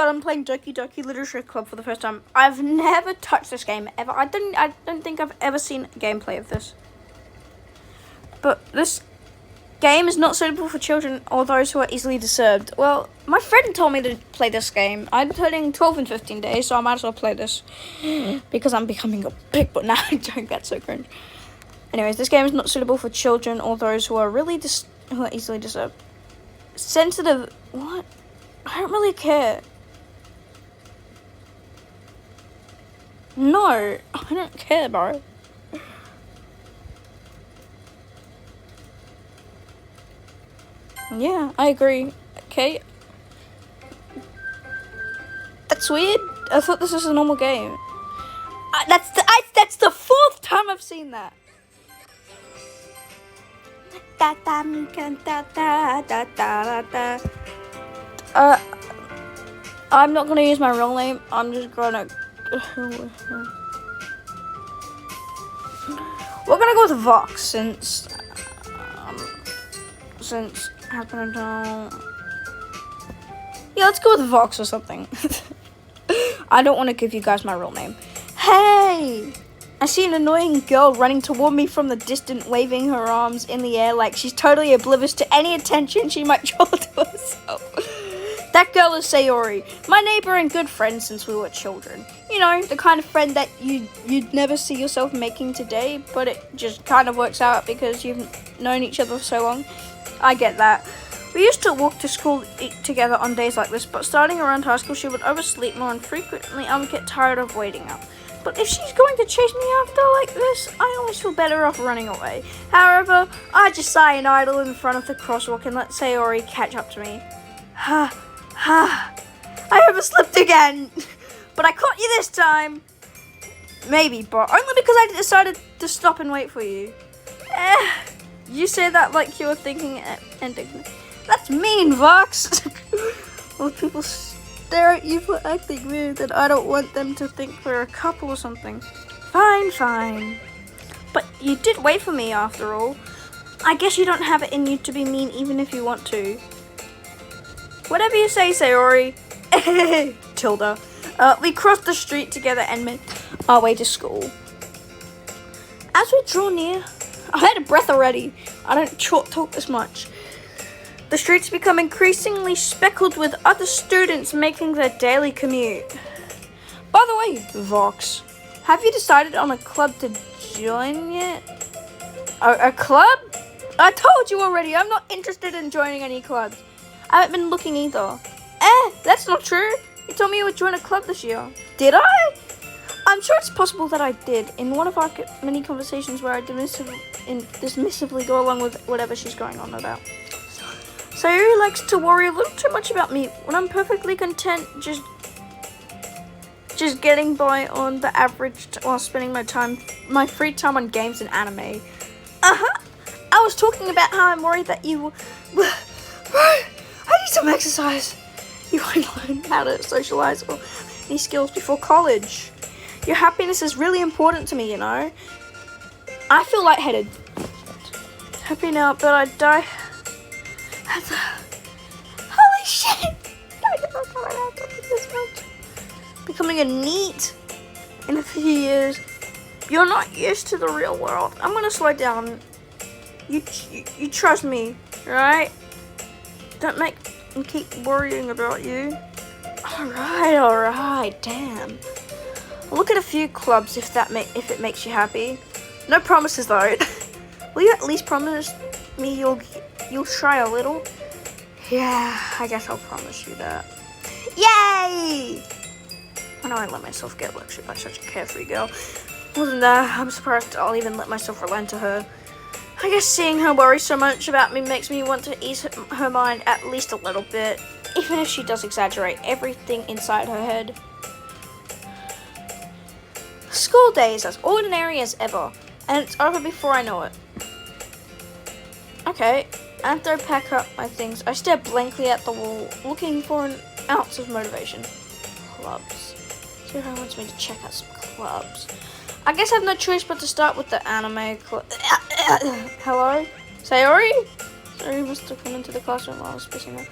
but I'm playing Doki Literature Club for the first time. I've never touched this game ever. I don't think I've ever seen gameplay of this. But this game is not suitable for children or those who are easily disturbed. Well, my friend told me to play this game. I'm turning 12 in 15 days, so I might as well play this. Because I'm becoming a big boy. Now I don't get so cringe. Anyways, this game is not suitable for children or those who are who are easily disturbed. Sensitive. What? I don't really care. No, I don't care, bro. Yeah, I agree. Okay. That's weird. I thought this was a normal game. That's the fourth time I've seen that. I'm not gonna use my real name. I'm just gonna. We're gonna go with Vox since happened. Yeah, let's go with Vox or something. I don't want to give you guys my real name. Hey! I see an annoying girl running toward me from the distance, waving her arms in the air like she's totally oblivious to any attention she might draw to herself. That girl is Sayori, my neighbor and good friend since we were children. You know, the kind of friend that you'd never see yourself making today, but it just kind of works out because you've known each other for so long. I get that. We used to walk to school together on days like this, but starting around high school, she would oversleep more and frequently I would get tired of waiting up. But if she's going to chase me after like this, I always feel better off running away. However, I just sigh and idle in front of the crosswalk and let Sayori catch up to me. I overslept again. But I caught you this time. Maybe, but only because I decided to stop and wait for you. You say that like you were thinking ending. That's mean, Vox. Well, people stare at you for acting weird, and I don't want them to think we're a couple or something. Fine. But you did wait for me after all. I guess you don't have it in you to be mean even if you want to. Whatever you say, Sayori. Tilda. We crossed the street together and made our way to school. As we draw near, I'm out of breath already. I don't talk this much. The streets become increasingly speckled with other students making their daily commute. By the way, Vox, have you decided on a club to join yet? A club? I told you already, I'm not interested in joining any clubs. I haven't been looking either. That's not true. You told me you would join a club this year. Did I? I'm sure it's possible that I did. In one of our many conversations where I dismissively go along with whatever she's going on about. Sayori likes to worry a little too much about me when I'm perfectly content just getting by on the average while spending my free time on games and anime. I was talking about how I'm worried that you... I need some exercise. You won't learn how to socialize or any skills before college. Your happiness is really important to me, you know. I feel lightheaded. Happy now, but I die... Holy shit! I never thought I'd have to do this much. Becoming a NEET in a few years. You're not used to the real world. I'm gonna slow down. You trust me, right? Don't make me keep worrying about you. Alright, damn. I'll look at a few clubs if it makes you happy. No promises though. Will you at least promise me you'll try a little? Yeah, I guess I'll promise you that. Yay! I know I let myself get lectured by such a carefree girl. More than that, I'm surprised I'll even let myself relent to her. I guess seeing her worry so much about me makes me want to ease her mind at least a little bit, even if she does exaggerate everything inside her head. School day is as ordinary as ever, and it's over before I know it. Okay, after I pack up my things, I stare blankly at the wall, looking for an ounce of motivation. Clubs. Sarah wants me to check out some clubs. I guess I have no choice but to start with the anime club. Hello? Sayori? Sayori must have come into the classroom while I was pissing her.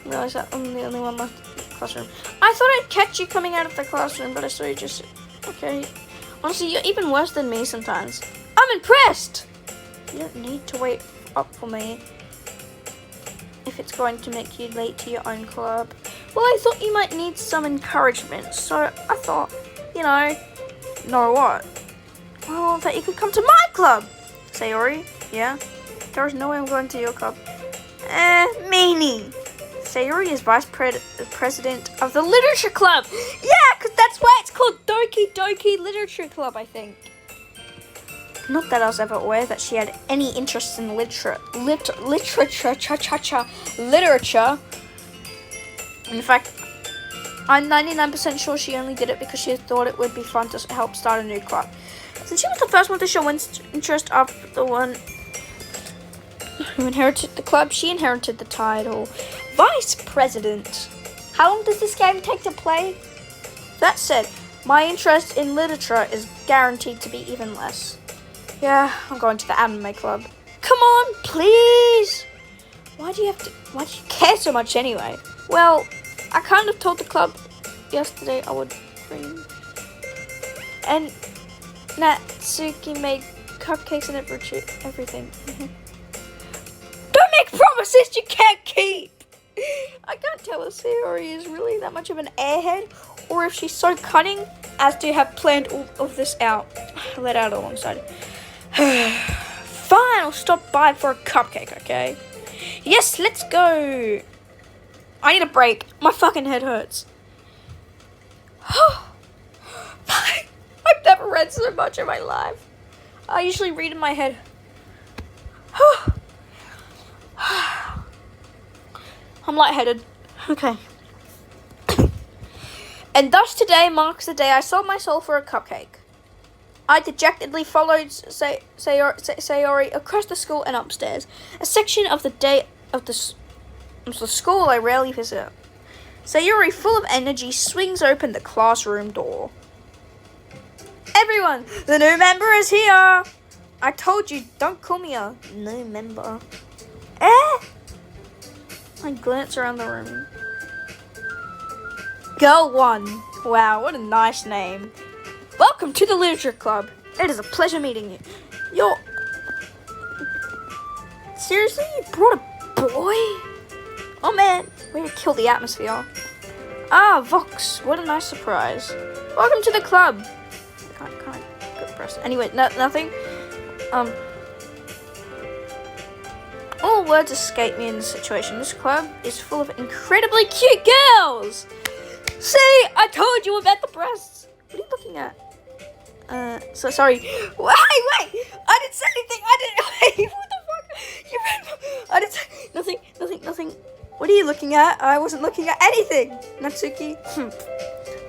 I realized that I'm the only one left classroom. I thought I'd catch you coming out of the classroom, but I saw you just... Okay. Honestly, you're even worse than me sometimes. I'm impressed! You don't need to wait up for me if it's going to make you late to your own club. Well, I thought you might need some encouragement, so I thought, you know what? Well, that you could come to my club. Sayori, yeah? There's no way I'm going to your club. Meanie. Sayori is vice president of the literature club. Yeah, because that's why it's called Doki Literature Club, I think. Not that I was ever aware that she had any interest in literature. In fact, I'm 99% sure she only did it because she thought it would be fun to help start a new club. Since she was the first one to show interest of the one who inherited the club, she inherited the title Vice President. How long does this game take to play? That said, my interest in literature is guaranteed to be even less. Yeah, I'm going to the anime club. Come on, please! Why do you care so much anyway? Well, I kind of told the club yesterday I would bring... And Natsuki made cupcakes and everything. Don't make promises you can't keep! I can't tell if Sayori is really that much of an airhead, or if she's so cunning as to have planned all of this out. Let out alongside. Fine, I'll stop by for a cupcake, okay? Yes, let's go! I need a break. My fucking head hurts. I've never read so much in my life. I usually read in my head. I'm lightheaded. Okay. And thus today marks the day I sold my soul for a cupcake. I dejectedly followed Sayori across the school and upstairs, a section of the school I rarely visit. Sayori, full of energy, swings open the classroom door. Everyone, the new member is here! I told you, don't call me a new member. I glance around the room. Girl 1. Wow, what a nice name. Welcome to the Literature Club. It is a pleasure meeting you. You're... Seriously? You brought a boy? Oh man, way to kill the atmosphere. Ah, Vox, what a nice surprise. Welcome to the club. Can't good press. Anyway, nothing. All words escape me in this situation. This club is full of incredibly cute girls. See, I told you about the breasts. What are you looking at? So sorry. Wait! I didn't say anything. Wait, what the fuck? I didn't say nothing. What are you looking at? I wasn't looking at anything. Natsuki.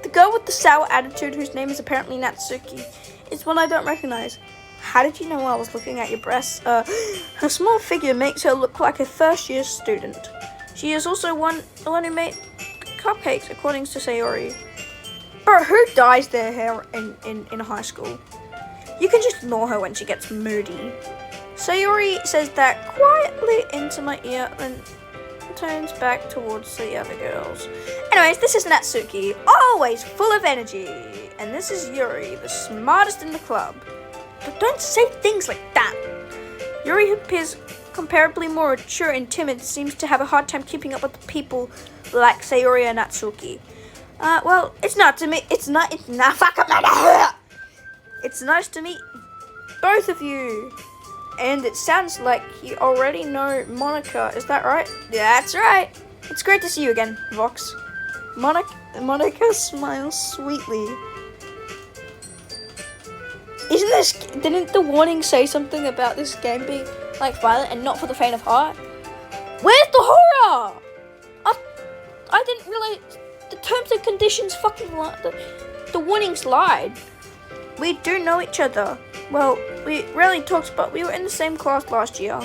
The girl with the sour attitude, whose name is apparently Natsuki, is one I don't recognize. How did you know I was looking at your breasts? Her small figure makes her look like a first-year student. She is also the one who made cupcakes, according to Sayori. But who dyes their hair in high school? You can just ignore her when she gets moody. Sayori says that quietly into my ear and turns back towards the other girls. Anyways, this is Natsuki, always full of energy. And this is Yuri, the smartest in the club. But don't say things like that. Yuri, who appears comparably more mature and timid, seems to have a hard time keeping up with people like Sayori and Natsuki. Well, it's not to me. It's not fucking matter. It's nice to meet both of you. And it sounds like you already know Monica. Is that right? Yeah, that's right. It's great to see you again, Vox. Monica smiles sweetly. Didn't the warning say something about this game being like violent and not for the faint of heart? Where's the horror? I didn't realize the terms and conditions fucking the warnings lied. We do know each other. Well, we rarely talked, but we were in the same class last year.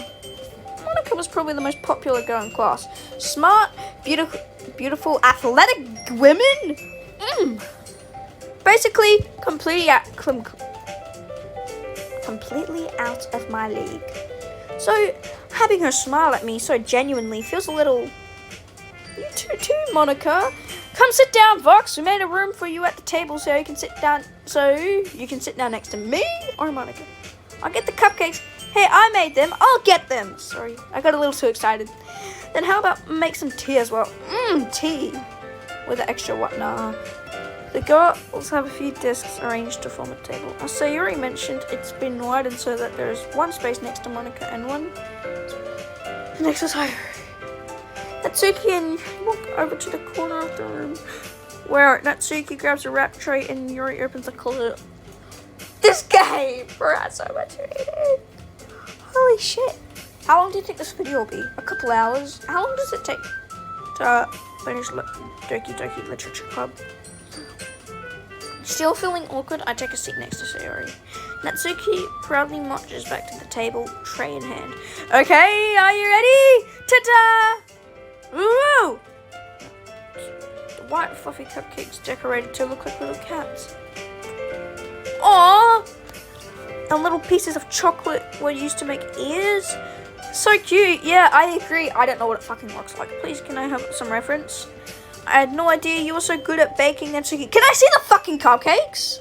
Monica was probably the most popular girl in class. Smart, beautiful, athletic women. Basically, completely out of my league. So, having her smile at me so genuinely feels a little... You too, Monica. come sit down, Vox. We made a room for you at the table so you can sit down. So you can sit down next to me or Monica. I'll get the cupcakes. Hey, I made them. I'll get them. Sorry, I got a little too excited. Then how about make some tea as well? Tea with the extra what? Nah. The girls have a few desks arranged to form a table. As Sayuri mentioned, it's been widened so that there is one space next to Monica and one next to Sayuri. Natsuki and Yuri walk over to the corner of the room where Natsuki grabs a wrap tray and Yuri opens the closet. This game brought so much reading. Holy shit. How long do you think this video will be? A couple hours? How long does it take to finish Doki Doki Literature Club? Still feeling awkward, I take a seat next to Sayuri. Natsuki proudly marches back to the table, tray in hand. Okay, are you ready? Ta-da! Woo! The white fluffy cupcakes decorated to look like little cats. Aww! And little pieces of chocolate were used to make ears. So cute. Yeah, I agree. I don't know what it fucking looks like. Please, can I have some reference? I had no idea you were so good at baking, Natsuki. Can I see the fucking cupcakes?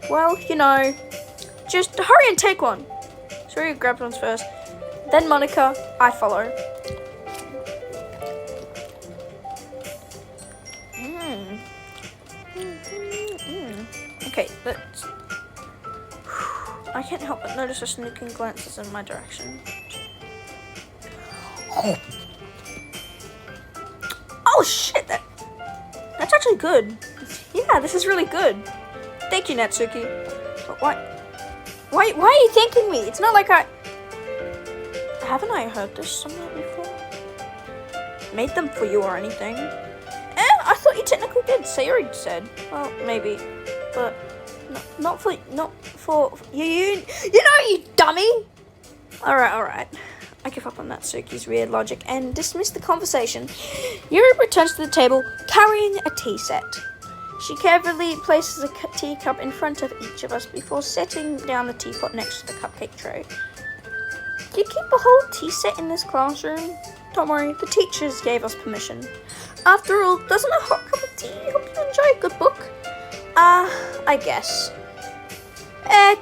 Well, you know, just hurry and take one. Sorry, grabs one first. Then Monica, I follow. Okay, let's... I can't help but notice her sneaking glances in my direction. Oh shit, that's actually good. Yeah, this is really good. Thank you, Natsuki. But why are you thanking me? It's not like haven't I heard this somewhere before? Made them for you or anything? I thought you technically did. Sayuri said. Well, maybe, but not for you. You know, you dummy. All right. I give up on Natsuki's weird logic and dismiss the conversation. Yuri returns to the table carrying a tea set. She carefully places a teacup in front of each of us before setting down the teapot next to the cupcake tray. Do you keep a whole tea set in this classroom? Don't worry, the teachers gave us permission. After all, doesn't a hot cup of tea help you enjoy a good book? I guess.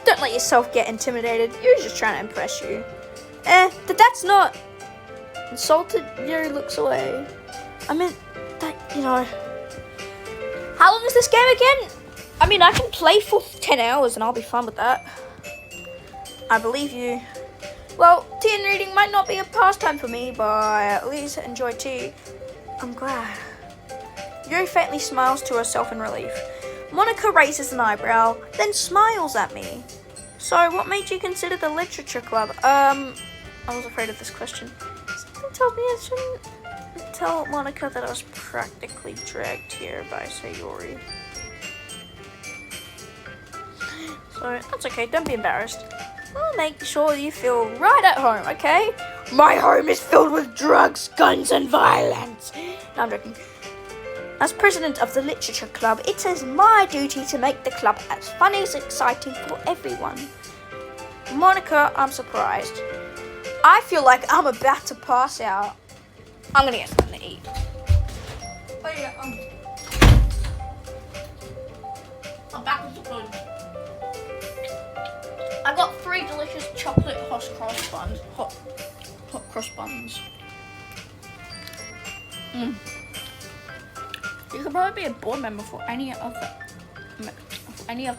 Don't let yourself get intimidated. You're just trying to impress you. That's not... Insulted, Yuri looks away. I mean, you know... How long is this game again? I mean, I can play for 10 hours and I'll be fine with that. I believe you. Well, tea and reading might not be a pastime for me, but I at least enjoy tea. I'm glad. Yuri faintly smiles to herself in relief. Monica raises an eyebrow, then smiles at me. So, what made you consider the literature club? I was afraid of this question. Something told me I shouldn't tell Monica that I was practically dragged here by Sayuri. So, that's okay, don't be embarrassed. I'll make sure you feel right at home, okay? My home is filled with drugs, guns, and violence. No, I'm joking. As president of the literature club, it is my duty to make the club as fun as exciting for everyone. Monica, I'm surprised. I feel like I'm about to pass out. I'm gonna get something to eat. Oh yeah, I'm back with the food. I got 3 delicious chocolate hot cross buns. Hot cross buns. You could probably be a board member for any of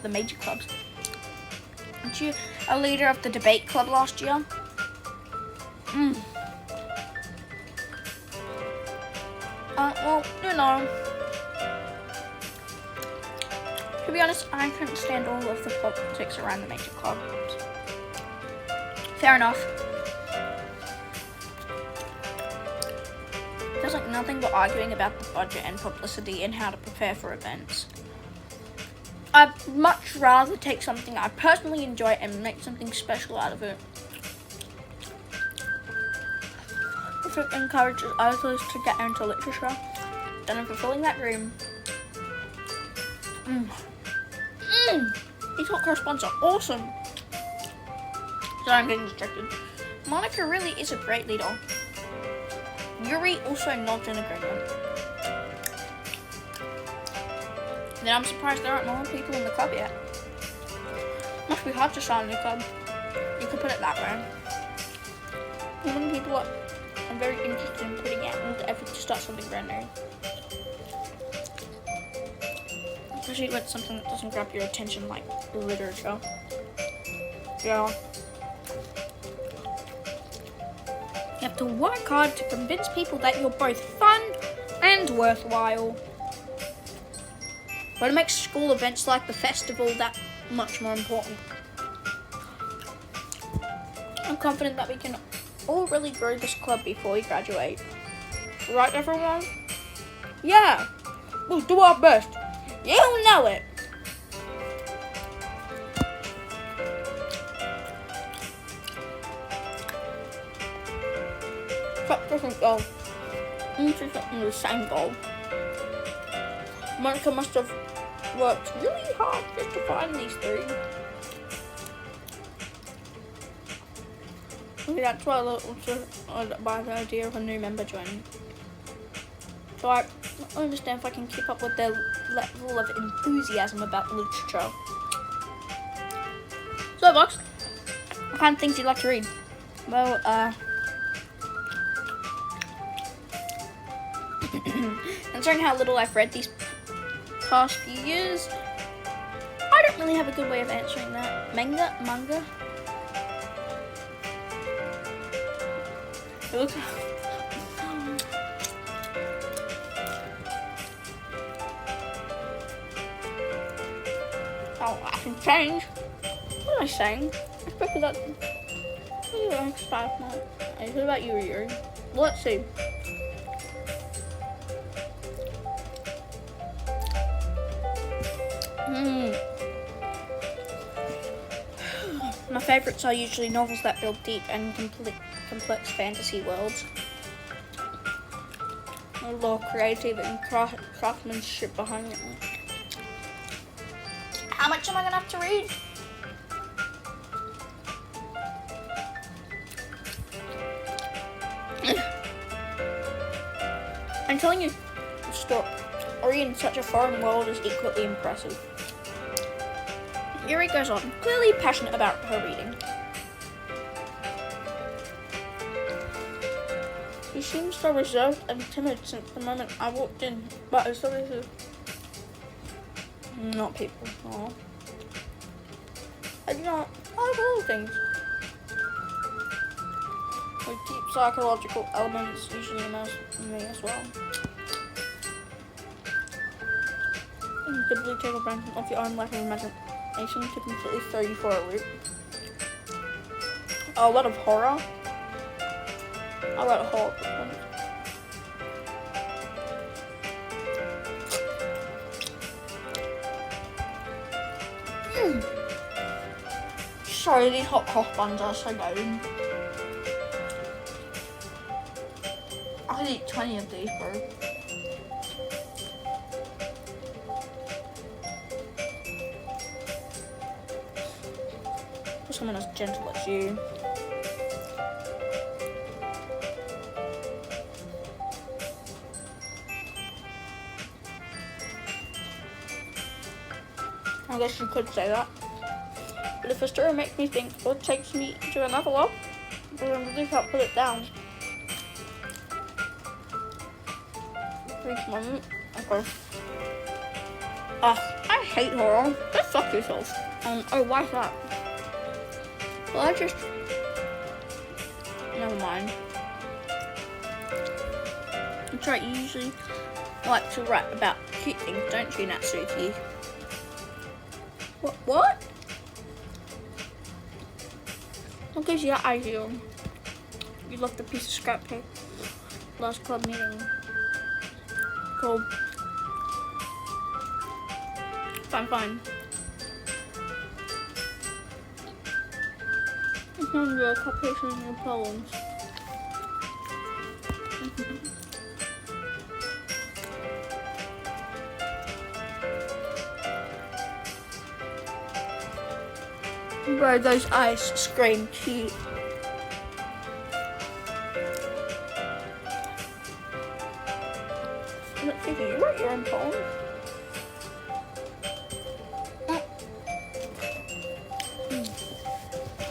the major clubs. Weren't you a leader of the debate club last year? Well, you know. To be honest, I couldn't stand all of the politics around the major clubs. Fair enough. There's like nothing but arguing about the budget and publicity and how to prepare for events. I'd much rather take something I personally enjoy and make something special out of it. If it encourages others to get into literature, then I'm fulfilling that dream. These hot cross buns are awesome. Sorry, I'm getting distracted. Monica really is a great leader. Yuri also nods in agreement. Then I'm surprised there aren't more people in the club yet. Must be hard to start a new club. You could put it that way. Many people are very interested in putting out into effort to start something brand new. Especially when it's something that doesn't grab your attention like literature. Yeah. You have to work hard to convince people that you're both fun and worthwhile. But it makes school events like the festival that much more important. I'm confident that we can all really grow this club before we graduate. Right, everyone? Yeah, we'll do our best. You'll know it. Such different goal. Each is the same goal. Monica must have worked really hard just to find these three. Okay, that's why I also buy the idea of a new member joining. So I don't understand if I can keep up with their level of enthusiasm about literature. So, Box, what kind of things do you like to read? Well, considering how little I've read these past few years, I don't really have a good way of answering that. Manga? It looks... Oh, I can change. What am I saying? I spoke about... What about you, Yuri? Let's see. My favourites are usually novels that build deep and complex fantasy worlds. A lot of creative and craftsmanship behind it. How much am I gonna have to read? I'm telling you, the story in such a foreign world is equally impressive. Yuri goes on, clearly passionate about her reading. She seems so reserved and timid since the moment I walked in, but it's obviously not people. Aww. I do not like all things with deep psychological elements usually immerse me as well. Typically take advantage of your own lack of imagination to completely throw you for a loop. A lot of horror. I wrote a horror book. Sorry, these hot cross buns are so good. I could eat 20 of these, bro. For someone as gentle as you. I guess you could say that. But if a story makes me think or takes me to another level, then I really can't put it down. Brief moment. Okay. I hate horror. Go fuck yourself. Oh, why's that? Well, I just... Never mind. That's right, you usually like to write about cute things, don't you, Natsuki? What? What gives you that idea? You left a piece of scrap paper last club meeting. Cool. Fine. It's not your occupation and your poems. Bro, those eyes scream cute. Natsuki, you write your own poem?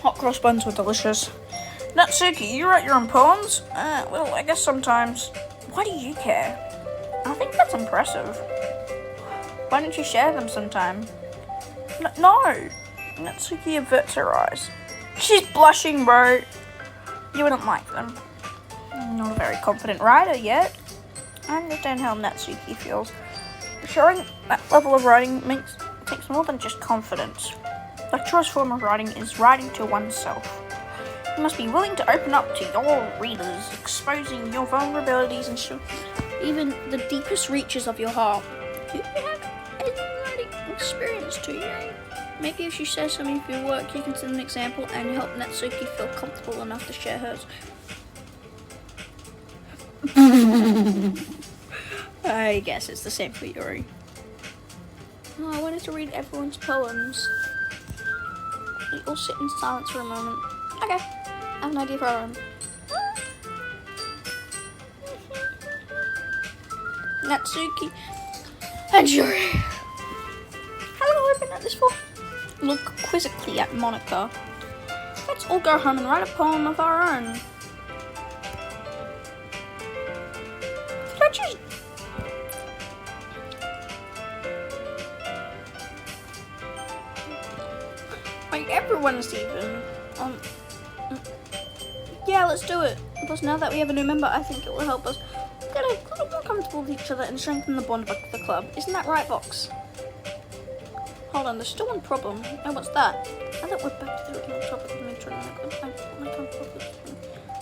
Hot cross buns were delicious. Natsuki, you write your own poems? Well, I guess sometimes. Why do you care? I think that's impressive. Why don't you share them sometime? No! Natsuki averts her eyes. She's blushing, bro. You wouldn't like them. I'm not a very confident writer yet. I understand how Natsuki feels. Showing that level of writing takes more than just confidence. The truest form of writing is writing to oneself. You must be willing to open up to your readers, exposing your vulnerabilities and even the deepest reaches of your heart. Do you have any writing experience too, Yuri? Maybe if you share some of your work, you can set an example and help Natsuki feel comfortable enough to share hers. I guess it's the same for Yuri. Oh, I wanted to read everyone's poems. We all sit in silence for a moment. Okay, I have an idea for our own. Natsuki and Yuri. How long have I been at this for? Look quizzically at Monica. Let's all go home and write a poem of our own. Did I just... Like, everyone's even. Yeah, let's do it. Plus, now that we have a new member, I think it will help us get a little more comfortable with each other and strengthen the bond of the club. Isn't that right, Vox? Hold on, there's still one problem. Oh, what's that? I thought we're back to the original topic of me joining the club.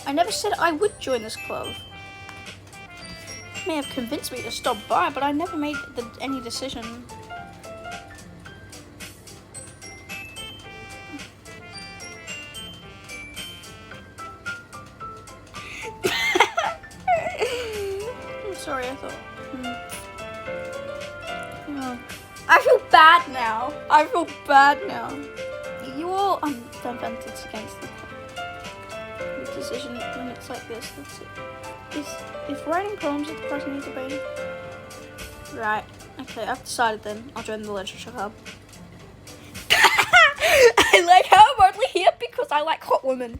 I never said I would join this club. You may have convinced me to stop by, but I never made any decision. I'm sorry, I thought. I feel bad now. You all defended against the decision when it's like this. That's it. Is writing poems at the present need to be? Right. Okay, I've decided then. I'll join the literature club. I like how I'm only here because I like hot women.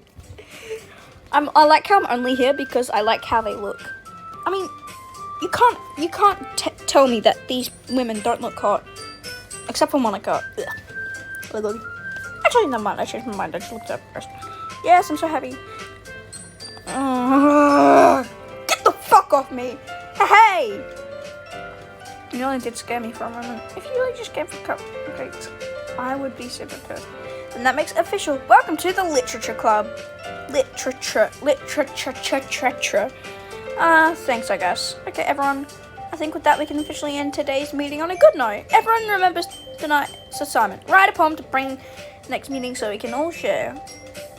I like how I'm only here because I like how they look. I mean, you can't tell me that these women don't look hot. Except for Monica. Ugh. Actually, never mind. I changed my mind. I just looked up first. Yes, I'm so happy. Get the fuck off me! Hey! You really did scare me for a moment. If you really just gave a cupcakes, I would be super good. And that makes it official. Welcome to the Literature Club. Literature. Thanks, I guess. Okay, everyone. I think with that we can officially end today's meeting on a good note. Everyone remembers tonight's assignment. Write a poem to bring next meeting so we can all share.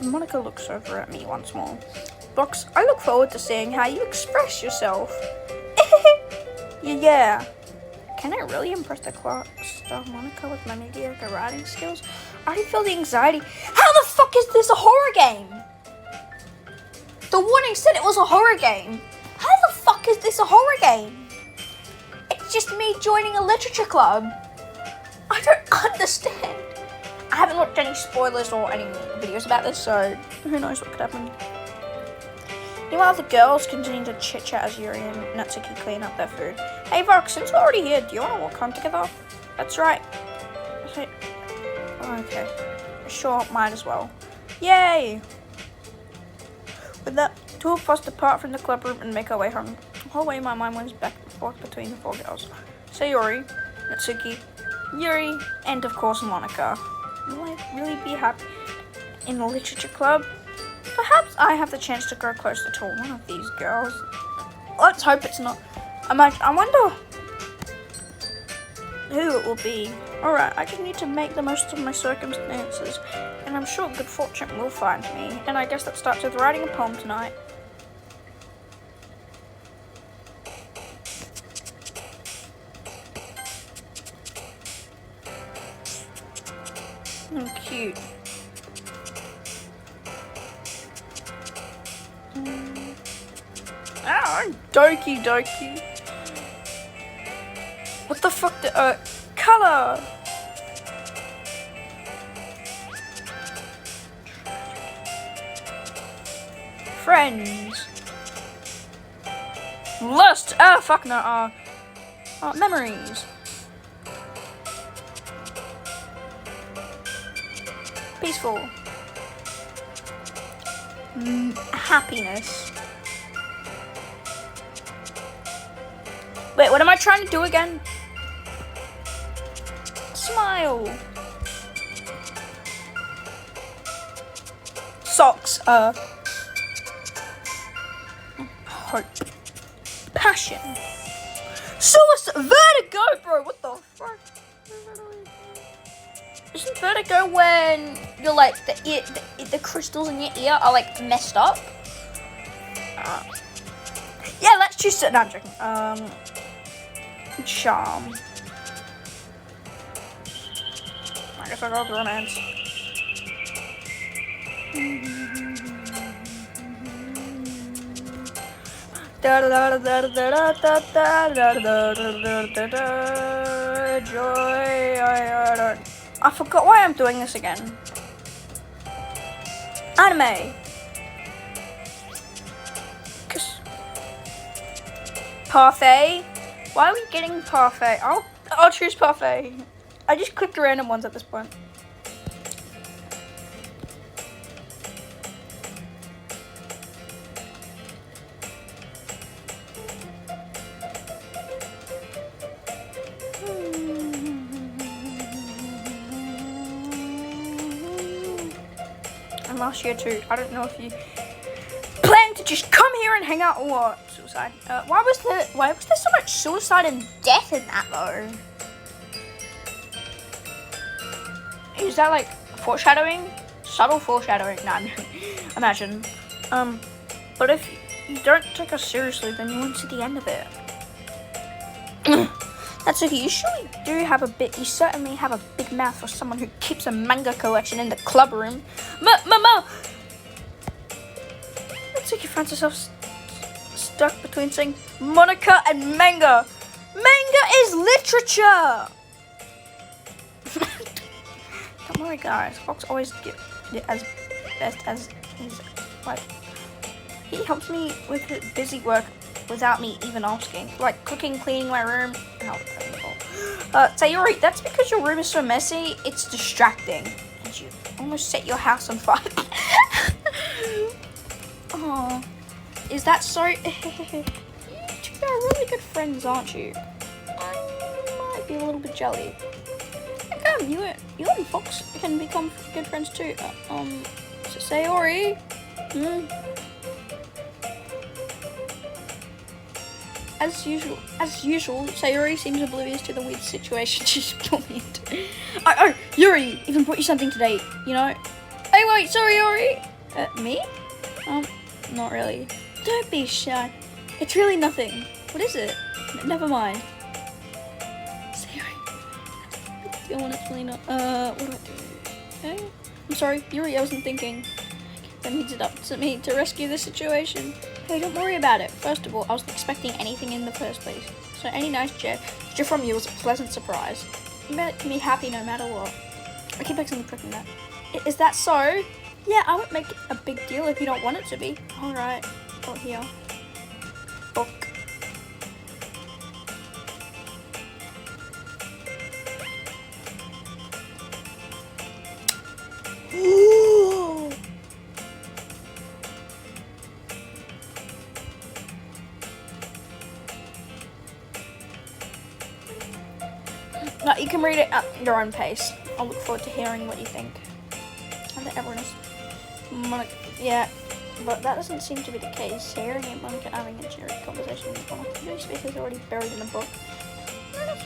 Monica looks over at me once more. Box, I look forward to seeing how you express yourself. Yeah. Can I really impress the class of Monica with my mediocre writing skills? I already feel the anxiety. How the fuck is this a horror game? The warning said it was a horror game. How the fuck is this a horror game? It's just me joining a literature club. I don't understand. I haven't watched any spoilers or any videos about this, so who knows what could happen. Meanwhile, the girls continue to chit-chat as Yuri and Natsuki clean up their food. Hey Vox, since we're already here, do you want to walk home together? That's right. Okay. Sure, might as well. Yay! With that, two of us depart from the club room and make our way home. The whole way my mind went back and forth between the four girls. Sayori, Natsuki, Yuri, and of course Monica. Will I really be happy in the literature club? Perhaps I have the chance to grow closer to one of these girls. Let's hope it's not. I wonder who it will be. Alright, I just need to make the most of my circumstances, and I'm sure good fortune will find me. And I guess that starts with writing a poem tonight. Oh, cute. Doki. What the fuck? Color. Friends. Lust. Oh, fuck no. Memories. Peaceful. Happiness. Wait, what am I trying to do again? Smile. Socks. Hope. Passion. Suicide. Vertigo, bro. What the fuck? Isn't vertigo when you're like the crystals in your ear are like messed up? Yeah, let's choose it. No, I'm joking. Charm. I guess I'll go with romance. Joy. I forgot why I'm doing this again. Anime. Parfait. Why are we getting parfait? I'll choose parfait. I just clicked random ones at this point. And last year too. I don't know if you plan to just come here and hang out or what. Suicide. Why was there so much suicide and death in that though? Is that like foreshadowing? Subtle foreshadowing? Nah, imagine. But if you don't take us seriously, then you won't see the end of it. That's okay. You certainly have a big mouth for someone who keeps a manga collection in the club room. Looks like you find yourself stuck between saying Monica and manga. Manga is literature. Don't worry, guys. Fox always get it as best as his wife. He helps me with busy work without me even asking, like cooking, cleaning my room. Sayori, that's because your room is so messy. It's distracting, and you almost set your house on fire. Oh, is that so? You two are really good friends, aren't you? I might be a little bit jelly. Come, you and Fox can become good friends too. Sayori. As usual, Sayori seems oblivious to the weird situation she's put me into. Oh, Yuri even brought you something today, you know? Hey, wait, sorry, Yuri. Me? Not really. Don't be shy. It's really nothing. What is it? Never mind. Sayori. It's really not. What do I do? I'm sorry, Yuri, I wasn't thinking. Then he did up to me to rescue the situation. Hey, don't worry about it. First of all, I wasn't expecting anything in the first place. So any nice gesture from you was a pleasant surprise. You make me happy no matter what. I keep accidentally clicking that. Is that so? Yeah, I won't make it a big deal if you don't want it to be. Alright. Oh, here. Book. No, you can read it at your own pace. I'll look forward to hearing what you think. And that everyone is Monica. Yeah, but that doesn't seem to be the case. Hearing and Monica having a cheery conversation with one of the space is already buried in a book. Not a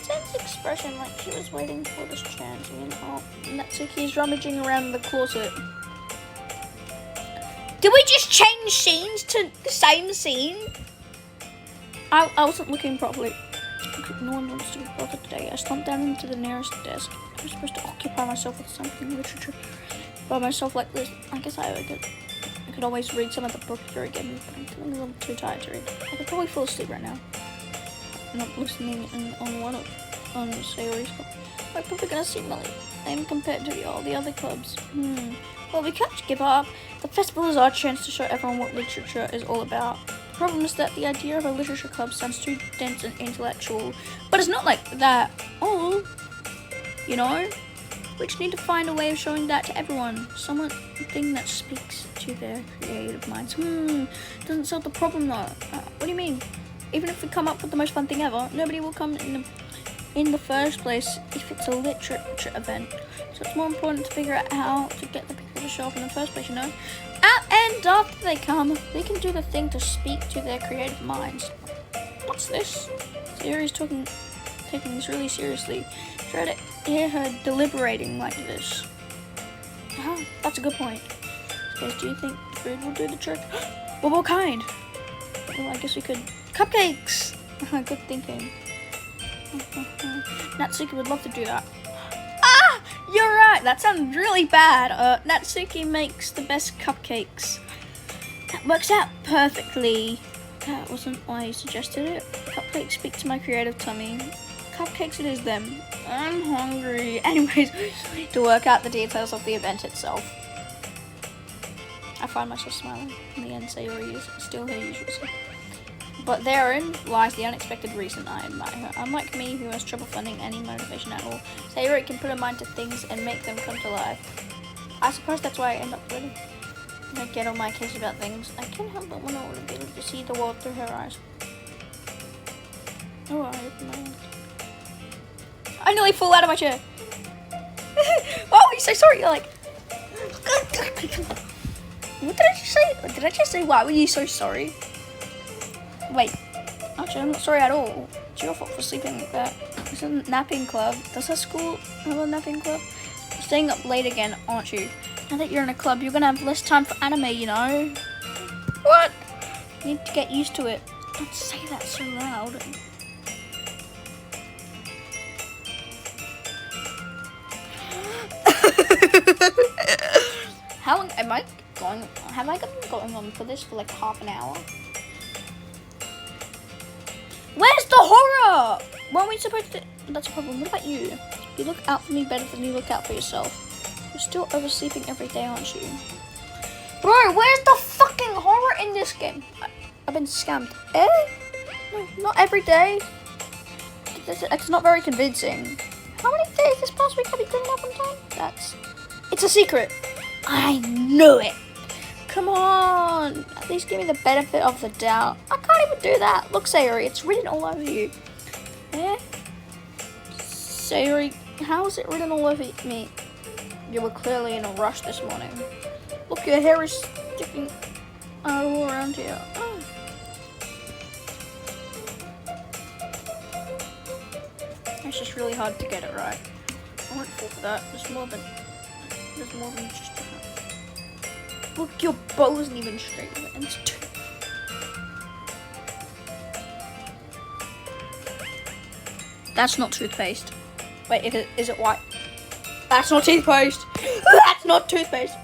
tense expression like she was waiting for this chance. Meanwhile, Natsuki's rummaging around the closet. Did we just change scenes to the same scene? I wasn't looking properly. No one wants to be bothered today. I slumped down into the nearest desk. I was supposed to occupy myself with something literature by myself like this. I guess I could always read some of the book Yuri gave me, but I'm feeling a little too tired to read. I could probably fall asleep right now. not listening on Sayori's club. We're probably gonna see Melly name compared to all the other clubs. Well, we can't give up. The festival is our chance to show everyone what literature is all about. The problem is that the idea of a literature club sounds too dense and intellectual, but it's not like that. Oh, you know, we just need to find a way of showing that to everyone. Something that speaks to their creative minds. Doesn't solve the problem though. What do you mean? Even if we come up with the most fun thing ever, nobody will come in the first place if it's a literature event. So it's more important to figure out how to get the people to show up in the first place, you know? And after they come, we can do the thing to speak to their creative minds. What's this? Sayori's taking this really seriously. Try to hear her deliberating like this. That's a good point. Guys, do you think food will do the trick? Well, what kind? Well, I guess we could... Cupcakes! Good thinking. Natsuki would love to do that. You're right! That sounds really bad. Natsuki makes the best cupcakes. That works out perfectly. That wasn't why you suggested it. Cupcakes speak to my creative tummy. Cupcakes it is then. I'm hungry. Anyways, to work out the details of the event itself. I find myself smiling. In the end, Sayori is still her usual self. But therein lies the unexpected reason I admire her. Unlike me, who has trouble finding any motivation at all, Sayori can put her mind to things and make them come to life. I suppose that's why I end up winning. When I get on my case about things, I can't help but want to be able to see the world through her eyes. Oh, I open my eyes. I nearly fall out of my chair. Oh, you're so sorry. You're like... What did I just say? Did I just say, why were you so sorry? Wait, actually, I'm not sorry at all. It's your fault for sleeping like that. It's a napping club. Does her school have a napping club? You're staying up late again, aren't you? Now that you're in a club, you're gonna have less time for anime, you know? What? You need to get used to it. Don't say that so loud. How long am I going? Have I been going on for this for like half an hour? Where's the horror? Weren't we supposed to? That's a problem. What about you? You look out for me better than you look out for yourself. You're still oversleeping every day, aren't you? Bro, where's the fucking horror in this game? I've been scammed. No, not every day. It's not very convincing. How many days this past week have you cleaned up on time? It's a secret. I knew it. Come on. At least give me the benefit of the doubt. I can't even do that. Look, Sayori, it's written all over you. Sayori, how is it written all over me? You were clearly in a rush this morning. Look, your hair is sticking out all around here. It's just really hard to get it right. I won't fall for that. There's more than just that. Look, your bow isn't even straight. And it's too... That's not toothpaste. Wait, is it white? That's not toothpaste. That's not toothpaste.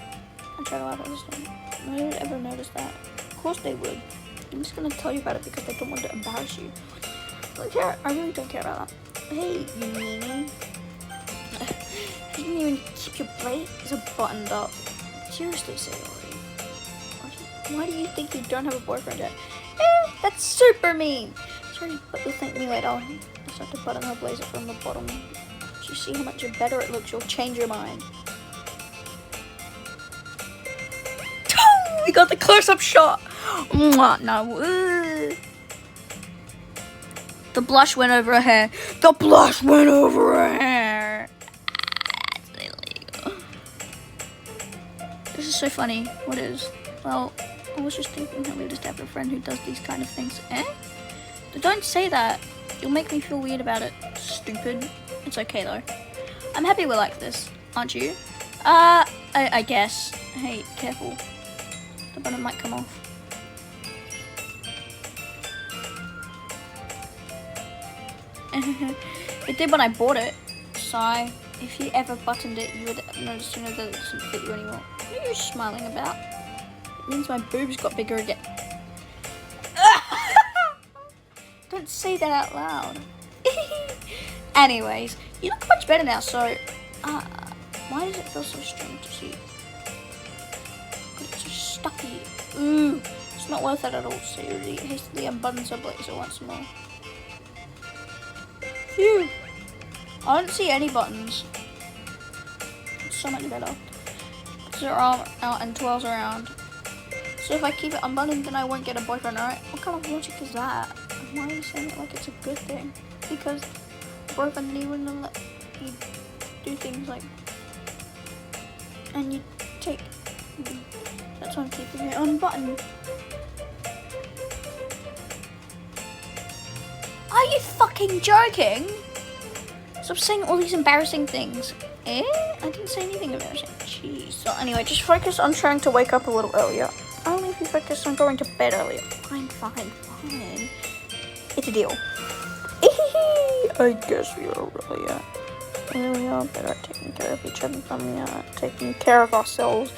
I'm trying to laugh at this one. Nobody would ever notice that. Of course they would. I'm just gonna tell you about it because I don't want to embarrass you. I really don't care about that. Hey, you meanie. You didn't even keep your blazer buttoned up. Seriously, Sayori. Why do you think you don't have a boyfriend yet? That's super mean. Sorry, but you'll thank me later. I start to button her blazer from the bottom. Once you see how much better it looks, you'll change your mind. We got the close-up shot. No. The blush went over her hair. The blush went over her hair. This is so funny. What is? Well, I was just thinking how we just have a friend who does these kind of things. But don't say that. You'll make me feel weird about it. Stupid. It's okay though. I'm happy we're like this, aren't you? I guess. Hey, careful. The button might come off. It did when I bought it. Sigh. If you ever buttoned it, you would notice sooner that it doesn't fit you anymore. What are you smiling about? It means my boobs got bigger again. Don't say that out loud. Anyways, you look much better now, so... why does it feel so strange to see? It's so stuffy. Ooh, it's not worth it at all, so you really hastily unbuttons her blazer once more. Phew. I don't see any buttons. It's so much better. Puts her arm out and twirls around. So if I keep it unbuttoned, then I won't get a boyfriend, alright? What kind of logic is that? Why are you saying it like it's a good thing? Because boyfriend, you wouldn't let you do things like... And you take... That's why I'm keeping it unbuttoned. Are you fucking joking? Stop saying all these embarrassing things. Eh? I didn't say anything embarrassing. Jeez. So anyway, just focus on trying to wake up a little earlier. Only if you focus on going to bed earlier. Fine. It's a deal. I guess we are really better at taking care of each other than we are taking care of ourselves.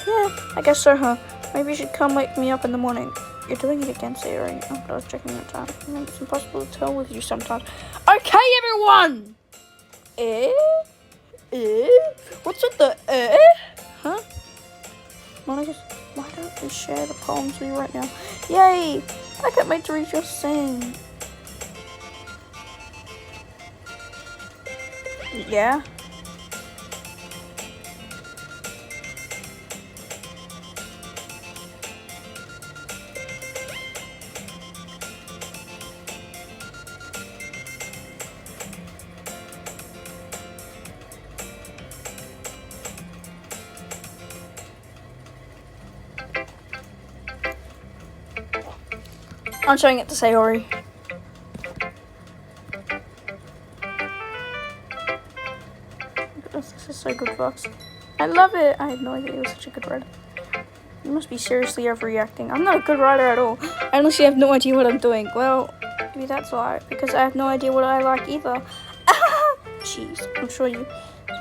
Yeah, I guess so, huh? Maybe you should come wake me up in the morning. You're doing it again, Sayori. Oh, but I was checking your time. It's impossible to tell with you sometimes. Okay, everyone! What's with the Huh? Monica, why don't we share the poems we write now? Yay! I can't wait to read your sing. Yeah? I'm showing it to Sayori. This is so good, Fox. I love it. I had no idea he was such a good writer. You must be seriously overreacting. I'm not a good writer at all. I honestly have no idea what I'm doing. Well, maybe that's why. Because I have no idea what I like either. Jeez, I'm sure your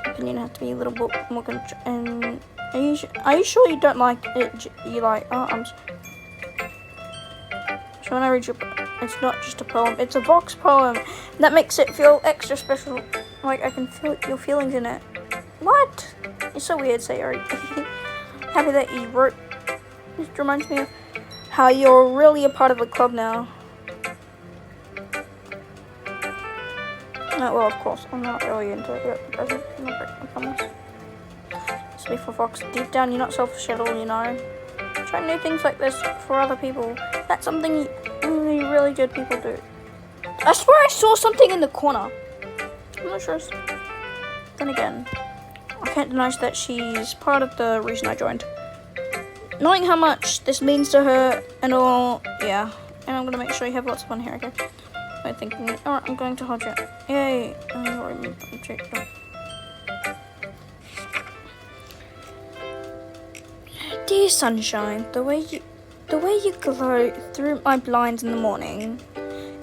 opinion has to be a little bit more and are you sure you don't like it? You like? Oh, I'm. So when I read your, it's not just a poem, it's a Vox poem. That makes it feel extra special. Like I can feel your feelings in it. What? It's so weird, Sayori. Happy that you wrote. This reminds me of how you're really a part of the club now. Well, of course, I'm not really into it yet. It doesn't. I'm not breaking my promise. Speak for Fox. Deep down, you're not selfish at all, you know. Try new things like this for other people. That's something only really good people do. I swear I saw something in the corner. I'm not sure. Then again, I can't deny that she's part of the reason I joined. Knowing how much this means to her and all, yeah. And I'm gonna make sure you have lots of fun here, okay? I'm thinking, alright, I'm going to hold you. Yay. Dear sunshine, the way you glow through my blinds in the morning,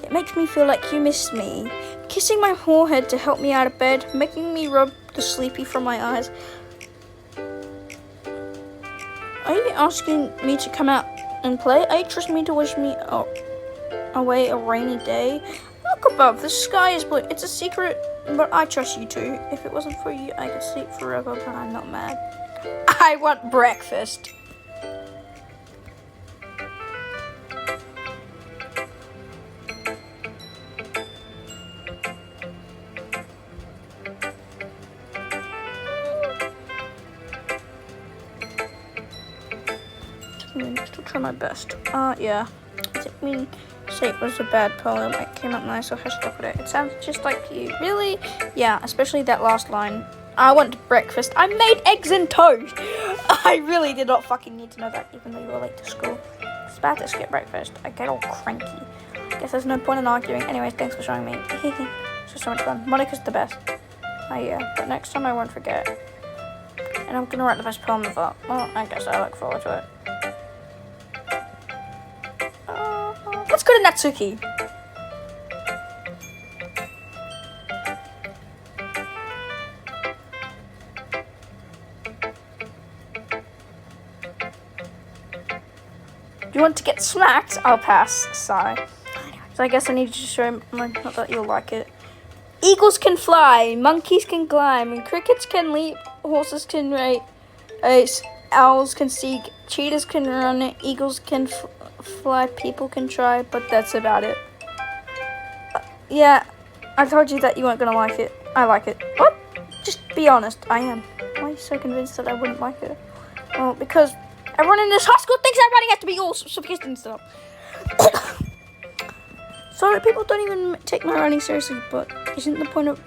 it makes me feel like you miss me. Kissing my forehead to help me out of bed, making me rub the sleepy from my eyes. Are you asking me to come out and play? Are you trusting me to wish me away a rainy day? Look above, the sky is blue. It's a secret, but I trust you too. If it wasn't for you, I could sleep forever, but I'm not mad. I want breakfast. Still try my best. Yeah. I didn't mean to say it was a bad poem. It came out nice, so I stuck with it. It sounds just like you. Really? Yeah, especially that last line. I want breakfast. I made eggs and toast. I really did not fucking need to know that, even though you were late to school. It's about to skip breakfast. I get all cranky. Guess there's no point in arguing. Anyways, thanks for showing me. This was so much fun. Monica's the best. Oh yeah, but next time I won't forget. And I'm gonna write the best poem ever. Well, I guess I look forward to it. Let's go to Natsuki. Do you want to get smacked? I'll pass. Sigh. So So I guess I need to show him. Not that you'll like it. Eagles can fly, monkeys can climb, and crickets can leap, horses can race, owls can seek, cheetahs can run, eagles can fly, people can try, but that's about it. Yeah, I told you that you weren't gonna like it. I like it. What? Just be honest, I am. Why are you so convinced that I wouldn't like it? Well, because everyone in this high school thinks everybody has to be all sophisticated and stuff. Sorry, people don't even take my writing seriously, but isn't the point of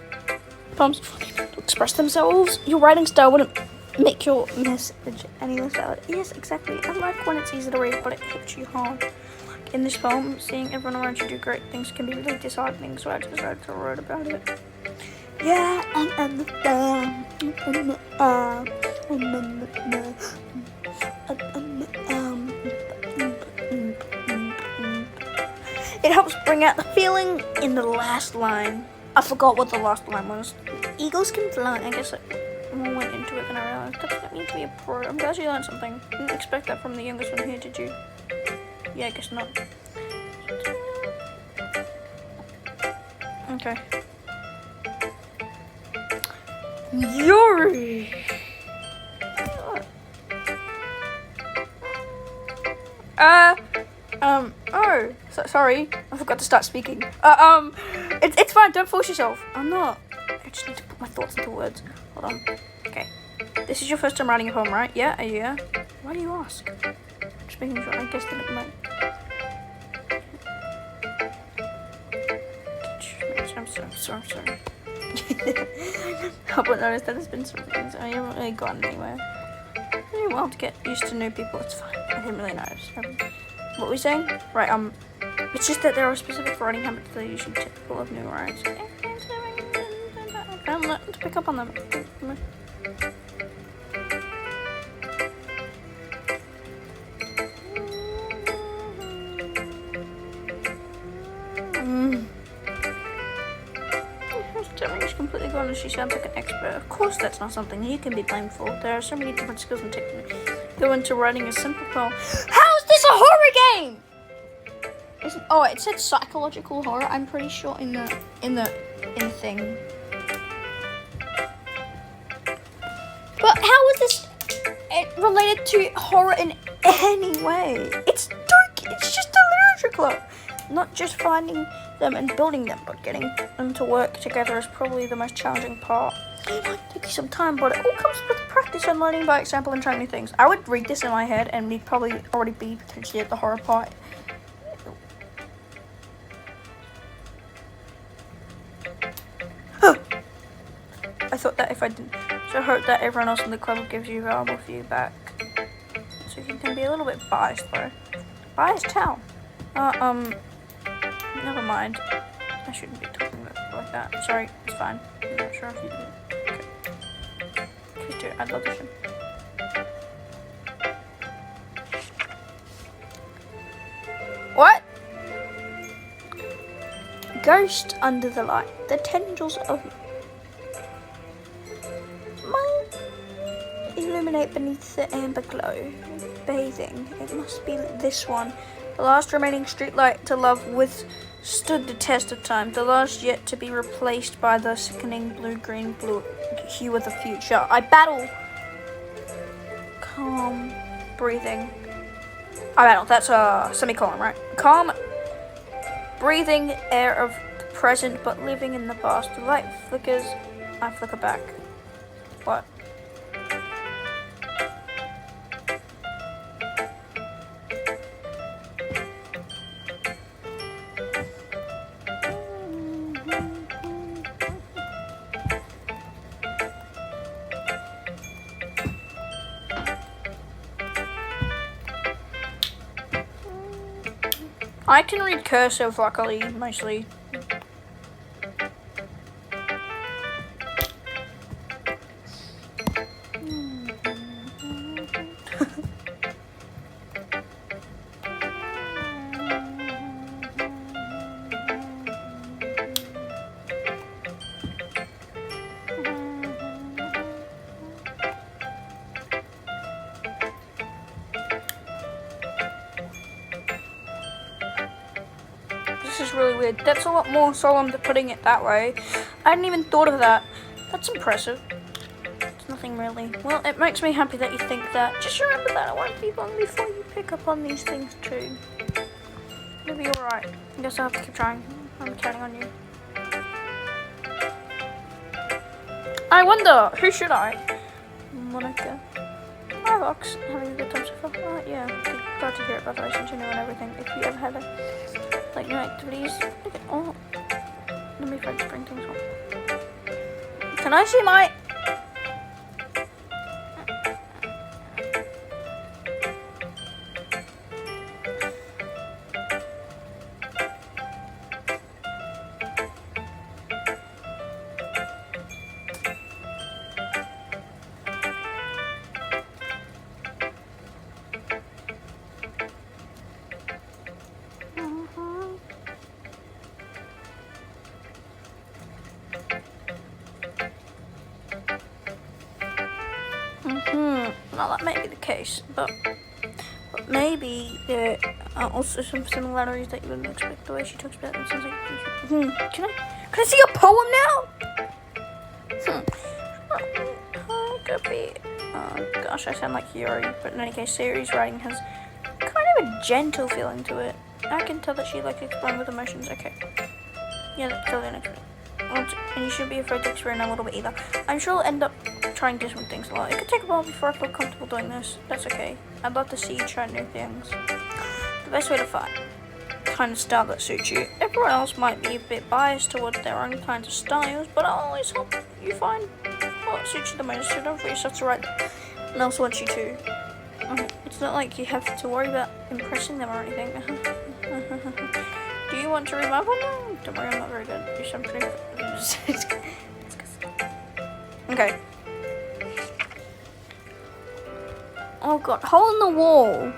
poems to express themselves? Your writing style wouldn't make your message any less valid. Yes, exactly. I like when it's easy to read, but it hits you hard. Like in this poem, seeing everyone around you do great things can be really disheartening, so I decided to write about it. Yeah, it helps bring out the feeling in the last line. I forgot what the last line was. Eagles can fly. I guess I more went into it than I realized. Doesn't that mean to be a pro? I'm glad you learned something. Didn't expect that from the youngest one here, did you? Yeah, I guess not. Okay. Yuri! Oh, sorry. I forgot to start speaking. It's fine, don't force yourself. I'm not. I just need to put my thoughts into words. Hold on. Okay. This is your first time writing a poem, right? Yeah, yeah. Why do you ask? Just making sure. I guess that it might. I'm sorry. I haven't noticed that there's been some things. I haven't really gotten anywhere. It's really well to get used to new people. It's fine. I didn't really notice. What were we saying? Right, it's just that there are specific writing habits that are usually typical of new writers. I'm not to pick up on them. She's completely gone and she sounds like an expert. Of course that's not something you can be blamed for. There are so many different skills and techniques go into writing a simple poem. How is this a horror game? It said psychological horror. I'm pretty sure in the thing. But how is this related to horror in any way? It's Doki. It's just a literature club. Not just finding them and building them, but getting them to work together is probably the most challenging part. It might take you some time, but it all comes with practice and learning by example and trying new things. I would read this in my head and we'd probably already be potentially at the horror part. I thought that if I didn't, so I hope that everyone else in the club gives you valuable feedback. So you can be a little bit biased though. Biased how? Never mind. I shouldn't be talking about it like that. Sorry, it's fine. I'm not sure if you did it. Okay. Please do. I'd love to show. What? Ghost under the light. The tendrils of my illuminate beneath the amber glow. Bathing. It must be this one. The last remaining streetlight to love withstood the test of time. The last yet to be replaced by the sickening blue-green hue of the future. I battle. Calm. Breathing. I battle. That's a semicolon, right? Calm. Breathing air of the present, but living in the past. The light flickers. I flicker back. What? I can read cursive, luckily, mostly. This is really weird. That's a lot more solemn than putting it that way. I hadn't even thought of that. That's impressive. It's nothing really. Well, it makes me happy that you think that. Just remember that it won't be long before you pick up on these things too. It'll be alright. I guess I'll have to keep trying. I'm counting on you. I wonder, who should I? Monica. Hi, Vox. Having a good time so far? Yeah, glad to hear it, by the way, since you know and everything. If you ever had like new activities, look at all. Let me try to bring things on. Can I see my? Well, that may be the case, but maybe there are also some similarities that you wouldn't expect. The way she talks about it sounds like. Can I see your poem now? Could be. Oh gosh, I sound like Yuri, but in any case, Sayori's writing has kind of a gentle feeling to it. I can tell that she likes exploring with emotions. Okay. Yeah, that's totally unexpected. And you shouldn't be afraid to experiment a little bit either. I'm sure I'll end up trying different things a lot. It could take a while before I feel comfortable doing this. That's okay. I'd love to see you try new things. The best way to find kind of style that suits you. Everyone else might be a bit biased towards their own kinds of styles, but I'll always help you find what suits you the most. So don't feel yourself to write and else wants you to. It's not like you have to worry about impressing them or anything. Do you want to read my poem? Don't worry, I'm not very good. You're so pretty. Okay. Oh god, hole in the wall.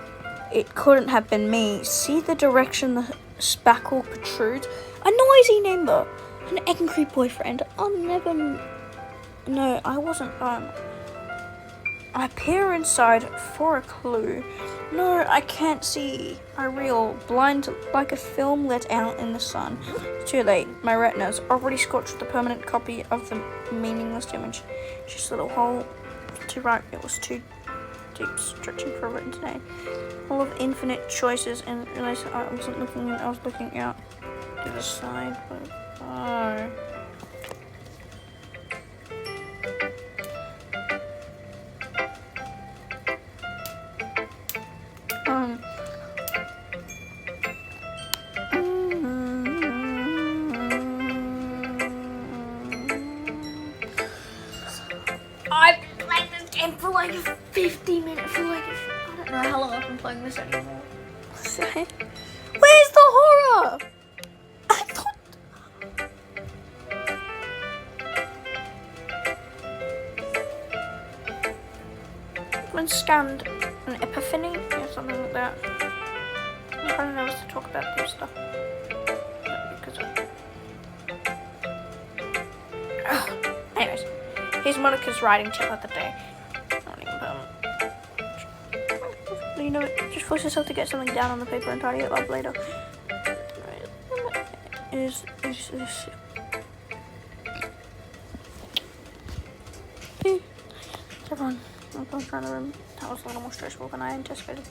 It couldn't have been me. See the direction the spackle protrudes? A noisy neighbor. An angry boyfriend. I'll never... No, I wasn't... I peer inside for a clue. No, I can't see. I reel, blind like a film let out in the sun. Too late. My retina's already scorched with a permanent copy of the meaningless image. Just a little hole to write. It was too deep, stretching for written today. Full of infinite choices, and realized I wasn't looking. I was looking out to the side. But, oh. I've been playing this game for like 50 minutes. For like, I don't know how long I've been playing this anymore. Where's the horror? I thought. When scanned an epiphany or something like that. I'm kind of nervous to talk about this stuff. Because anyways, here's Monica's writing tip of the day. You know, just force yourself to get something down on the paper and tidy it up later. Is this? Everyone, I'm going around the room. That was a little more stressful than I anticipated.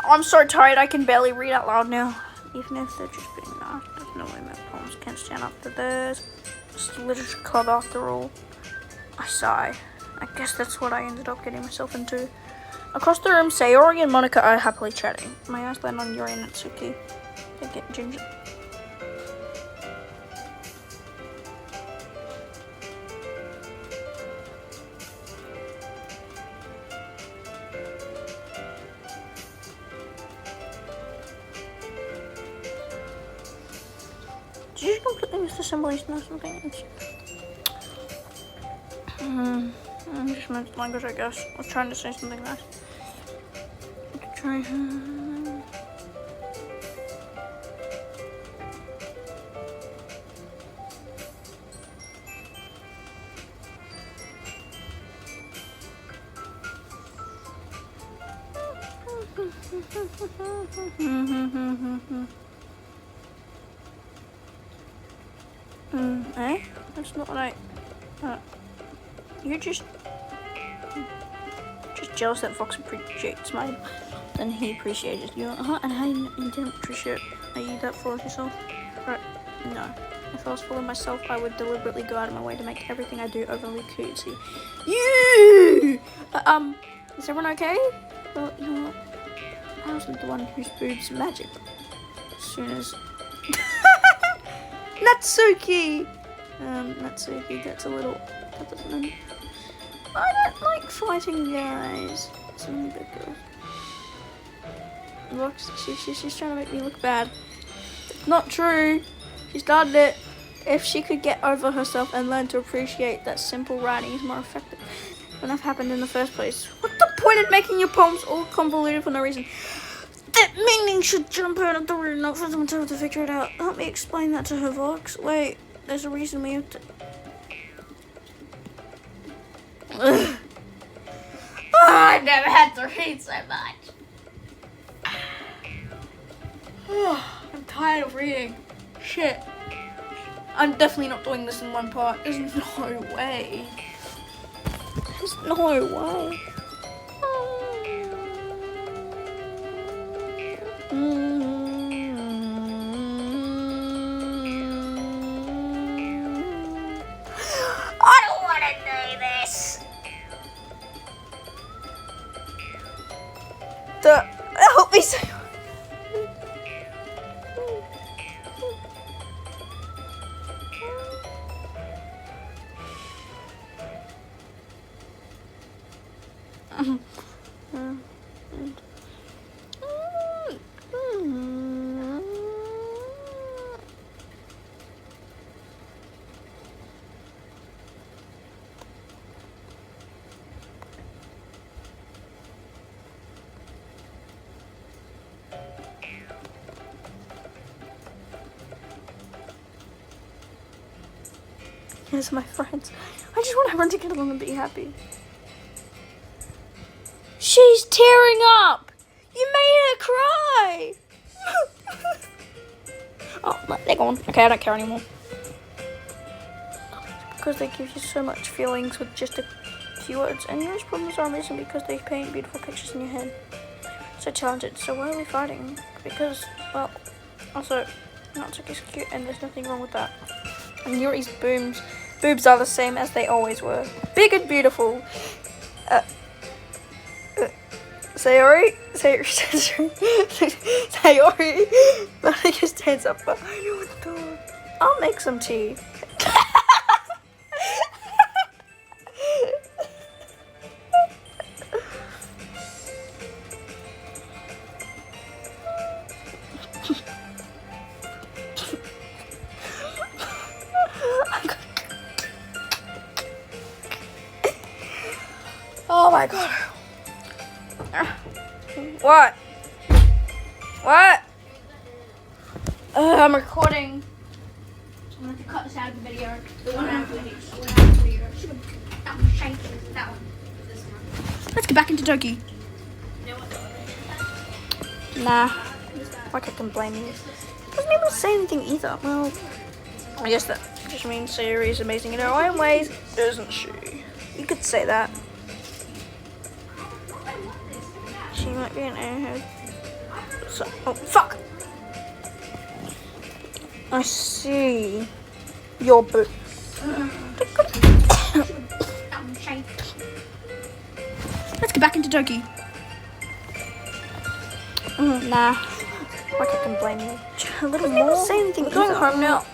I'm so tired I can barely read out loud now. Even if they're just being nice, there's no way my poems can stand up to theirs. It's the literature club after all. I sigh. I guess that's what I ended up getting myself into. Across the room, Sayori and Monica are happily chatting. My eyes land on Yuri and Natsuki. They get ginger. Did you completely miss the symbolism or something? I just meant language, I guess. I was trying to say something nice. Eh? That's not what I... you're just jealous that Fox appreciates mine. Then he appreciated you. And how you didn't appreciate... Are you that full of yourself? Right. No. If I was full of myself, I would deliberately go out of my way to make everything I do overly cutesy. You! Is everyone okay? Well, you know what? I wasn't the one whose boobs magic. As soon as... Natsuki! Natsuki gets a little... That doesn't... I don't like fighting guys. It's only big girls. Look, she's trying to make me look bad. It's not true. She started it. If she could get over herself and learn to appreciate that simple writing is more effective than have happened in the first place. What's the point in making your poems all convoluted for no reason? That meaning should jump out of the room, not for them to figure it out. Help me explain that to her, Vox. Wait, there's a reason we have to... Oh, I never had to read so much. I'm tired of reading. Shit. I'm definitely not doing this in one part. There's no way. There's no way. I don't want to do this. Help me say. Here's my friends. I just want everyone to get along and be happy. She's tearing up! You made her cry! Oh, they're gone. Okay, I don't care anymore. Because they give you so much feelings with just a few words. And yours problems are amazing because they paint beautiful pictures in your head. So talented. So why are we fighting? Because, well, also, Natsuki's cute and there's nothing wrong with that. And Yuri's boobs are the same as they always were. Big and beautiful. Sayori? Sayori? Nothing just stands up behind you with the door. I'll make some tea. Oh my god. What? What? I'm recording. So I'm going to cut this out of the video. The one out of the video. That one. Let's get back into Doki. Nah. Like I can blame you. Doesn't even say anything either. Well, I guess that just means Sayori is amazing in her own ways, isn't she? You could say that. She might be an airhead. So, oh, fuck! I see. Your boot. Let's get back into Doki. Nah. Like I can blame you. A little more. Say anything. We're going home now.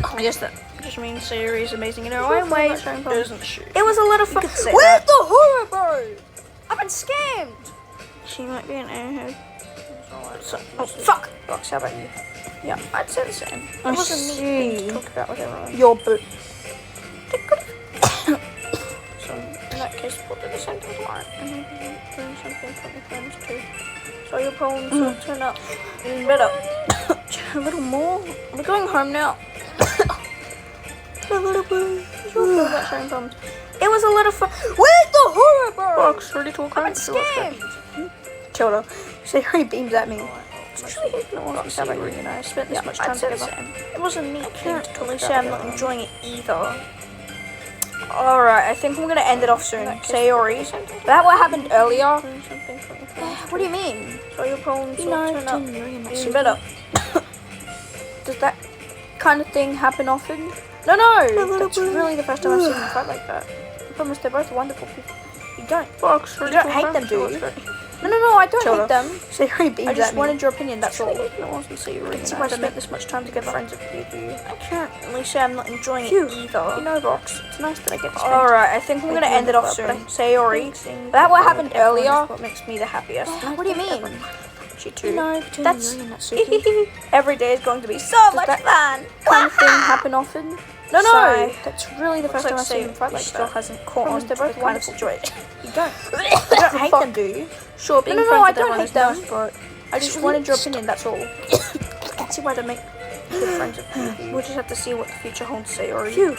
I guess that just means Sayori is amazing in her own ways, isn't she? It was a little fun. Where's the horror, bro? I've been scammed. She might be an airhead. So, oh, fuck! Box, how about you? Yeah, I'd say the same. It wasn't me to talk about with everyone. Your boot. So, in that case, we'll do the same thing tomorrow. Doing something from your friends too. So your poems will turn out even better. A little more. We're going home now. A little bit. You'll about sharing poems. It was a little fun. Where's the horror, bro? Box, ready to walk home? I'm scammed. Tilda. Sayori beams at me. I spent this much time together. It wasn't a neat thing to totally say I'm not enjoying it either. Alright, I think I'm gonna end it off soon. Sayori. That what happened earlier? What do you mean? So your problems will turn up even better. Does that kind of thing happen often? No, that's really the first time I've seen them fight like that. I promise they're both wonderful people. You don't hate them, do you? No, I don't hate them. Sayori beams at me. I just wanted your opinion, that's all. I wasn't Sayori. I spent this much time together. Friends with you. I can't really say I'm not enjoying it either. You know, Rox, it's nice that I get to spend. Alright, I think I'm gonna end it off soon. Sayori. That what happened earlier? What makes me the happiest. What do you mean? She too. That's every day is going to be so much fun. Kind of thing happen often? No, that's really the first time I've seen them fight like that. Still hasn't caught on to the kind of situation. You don't hate them, do you? Sure, being friends with everyone is nice, but I just wanted your opinion, that's all. I can see why they make good friends with you. We'll just have to see what the future holds, Sayori. You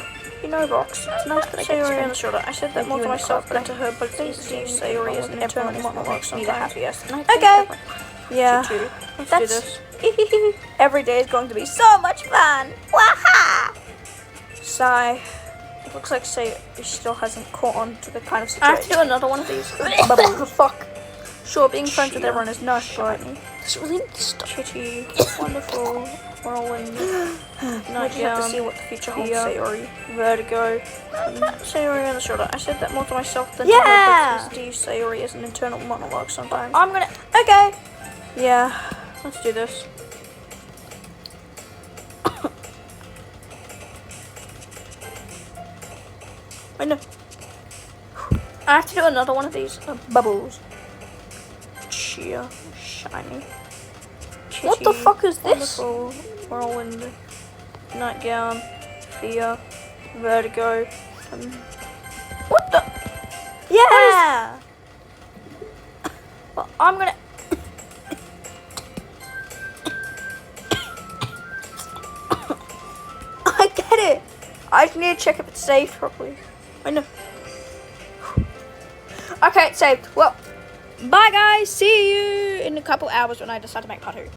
know, Rox, it's nice that I get Sayori on the shoulder. I said that more to myself than to her, but it's easy to use Sayori as an internal monologue, so me the happiest. Okay. Yeah, let's do this. Every day is going to be so much fun. Waha! Sigh. It looks like Sayori still hasn't caught on to the kind of situation. I have to do another one of these. Bubbles. Fuck. Sure, being friends with everyone is nice, but it's really chitty, wonderful, whirlwind, nightgown, to see what the future holds, Sayori. Vertigo. Sayori on the shoulder. I said that more to myself than to her, but it's to use Sayori as an internal monologue sometimes. Okay. Yeah, let's do this. I know. I have to do another one of these bubbles. Cheer, shiny. Chitty, what the fuck is this? Wonderful, whirlwind, nightgown, fear, vertigo. What the? Yeah. Well, I'm gonna. I get it. I just need to check if it's saved properly. I know. Okay, it's saved. Well, bye guys. See you in a couple hours when I decide to make part 2.